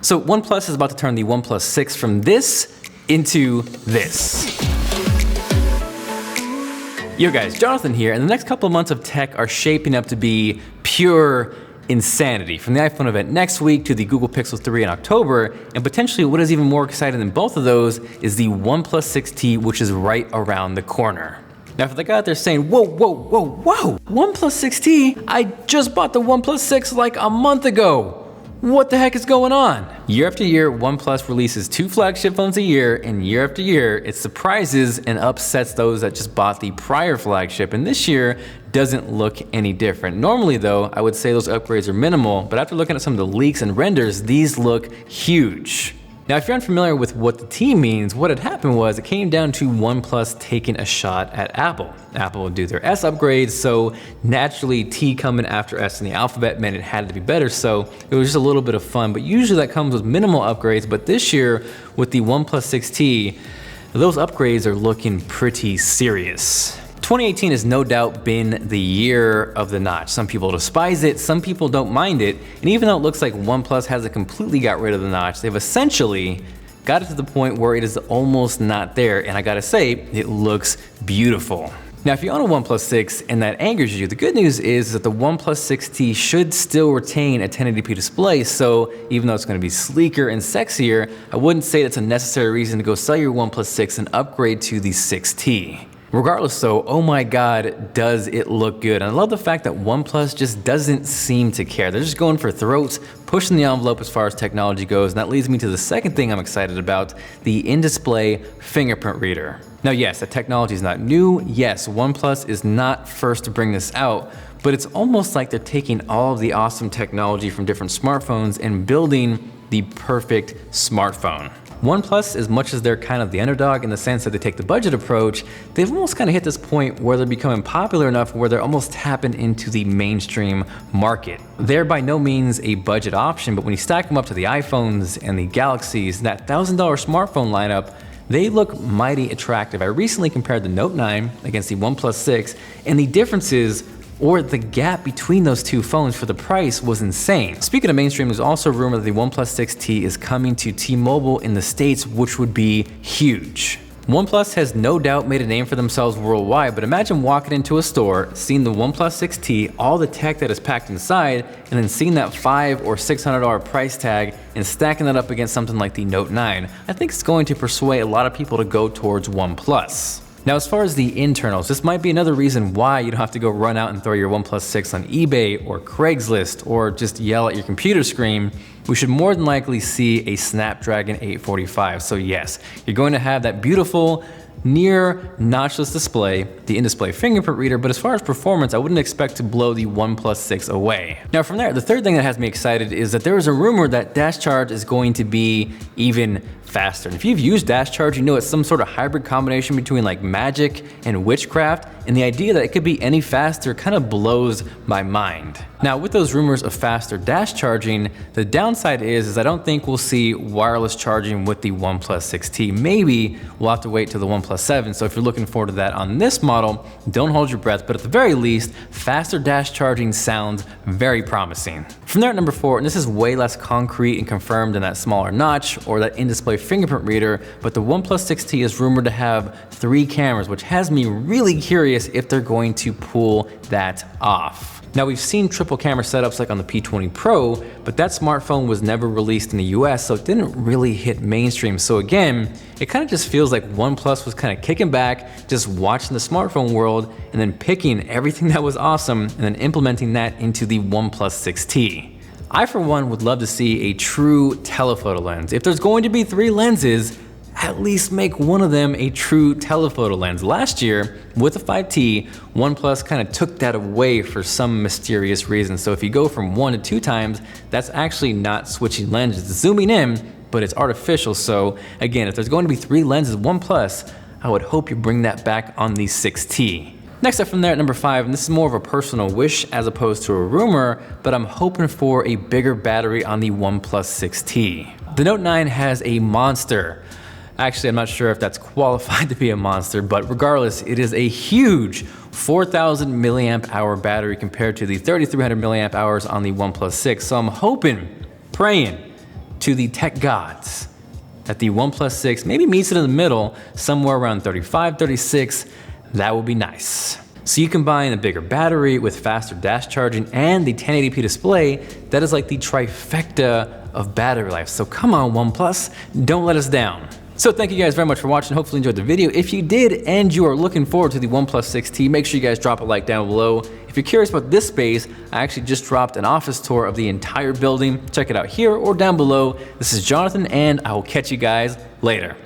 So OnePlus is about to turn the OnePlus 6 from this into this. Yo guys, Jonathan here, and the next couple of months of tech are shaping up to be pure insanity. From the iPhone event next week to the Google Pixel 3 in October, and potentially what is even more exciting than both of those is the OnePlus 6T, which is right around the corner. Now for the guy out there saying, whoa, OnePlus 6T? I just bought the OnePlus 6 like a month ago. What the heck is going on? Year after year, OnePlus releases 2 flagship phones a year, and year after year, it surprises and upsets those that just bought the prior flagship, and this year doesn't look any different. Normally though, I would say those upgrades are minimal, but after looking at some of the leaks and renders, these look huge. Now, if you're unfamiliar with what the T means, what had happened was it came down to OnePlus taking a shot at Apple. Apple would do their S upgrades, so naturally T coming after S in the alphabet meant it had to be better, so it was just a little bit of fun, but usually that comes with minimal upgrades, but this year with the OnePlus 6T, those upgrades are looking pretty serious. 2018 has no doubt been the year of the notch. Some people despise it, some people don't mind it, and even though it looks like OnePlus hasn't completely got rid of the notch, they've essentially got it to the point where it is almost not there, and I gotta say, it looks beautiful. Now, if you own a OnePlus 6 and that angers you, the good news is that the OnePlus 6T should still retain a 1080p display, so even though it's gonna be sleeker and sexier, I wouldn't say that's a necessary reason to go sell your OnePlus 6 and upgrade to the 6T. Regardless though, oh my god, does it look good. And I love the fact that OnePlus just doesn't seem to care. They're just going for throats, pushing the envelope as far as technology goes, and that leads me to the second thing I'm excited about, the in-display fingerprint reader. Now yes, that technology is not new. Yes, OnePlus is not first to bring this out, but it's almost like they're taking all of the awesome technology from different smartphones and building the perfect smartphone. OnePlus, as much as they're kind of the underdog in the sense that they take the budget approach, they've almost kind of hit this point where they're becoming popular enough where they're almost tapping into the mainstream market. They're by no means a budget option, but when you stack them up to the iPhones and the Galaxies, that $1,000 smartphone lineup, they look mighty attractive. I recently compared the Note 9 against the OnePlus 6, and the differences or the gap between those two phones for the price was insane. Speaking of mainstream, there's also a rumor that the OnePlus 6T is coming to T-Mobile in the States, which would be huge. OnePlus has no doubt made a name for themselves worldwide, but imagine walking into a store, seeing the OnePlus 6T, all the tech that is packed inside, and then seeing that $500 or $600 price tag and stacking that up against something like the Note 9. I think it's going to persuade a lot of people to go towards OnePlus. Now, as far as the internals, this might be another reason why you don't have to go run out and throw your OnePlus 6 on eBay or Craigslist or just yell at your computer screen. We should more than likely see a Snapdragon 845. So yes, you're going to have that beautiful near notchless display, the in-display fingerprint reader, but as far as performance, I wouldn't expect to blow the OnePlus 6 away. Now from there, the third thing that has me excited is that there is a rumor that Dash Charge is going to be even faster. And if you've used Dash Charge, you know it's some sort of hybrid combination between like magic and witchcraft, and the idea that it could be any faster kind of blows my mind. Now with those rumors of faster dash charging, the downside is I don't think we'll see wireless charging with the OnePlus 6T. Maybe we'll have to wait till the OnePlus 7, so if you're looking forward to that on this model, don't hold your breath, but at the very least, faster dash charging sounds very promising. From there at number 4, and this is way less concrete and confirmed than that smaller notch or that in-display fingerprint reader, but the OnePlus 6T is rumored to have 3 cameras, which has me really curious if they're going to pull that off. Now we've seen triple camera setups like on the P20 Pro, but that smartphone was never released in the US, so it didn't really hit mainstream. So again, it kind of just feels like OnePlus was kind of kicking back, just watching the smartphone world, and then picking everything that was awesome and then implementing that into the OnePlus 6T. I, for one, would love to see a true telephoto lens. If there's going to be 3 lenses, at least make one of them a true telephoto lens. Last year, with the 5T, OnePlus kind of took that away for some mysterious reason. So if you go from 1 to 2 times, that's actually not switching lenses. It's zooming in, but it's artificial. So again, if there's going to be 3 lenses, OnePlus, I would hope you bring that back on the 6T. Next up from there at number 5, and this is more of a personal wish as opposed to a rumor, but I'm hoping for a bigger battery on the OnePlus 6T. The Note 9 has a monster. Actually, I'm not sure if that's qualified to be a monster, but regardless, it is a huge 4,000 milliamp hour battery compared to the 3,300 milliamp hours on the OnePlus 6. So I'm hoping, praying, to the tech gods that the OnePlus 6 maybe meets it in the middle, somewhere around 35, 36, that would be nice. So you combine a bigger battery with faster dash charging and the 1080p display, that is like the trifecta of battery life. So come on OnePlus, don't let us down. So thank you guys very much for watching. Hopefully you enjoyed the video. If you did and you are looking forward to the OnePlus 6T, make sure you guys drop a like down below. If you're curious about this space, I actually just dropped an office tour of the entire building. Check it out here or down below. This is Jonathan and I will catch you guys later.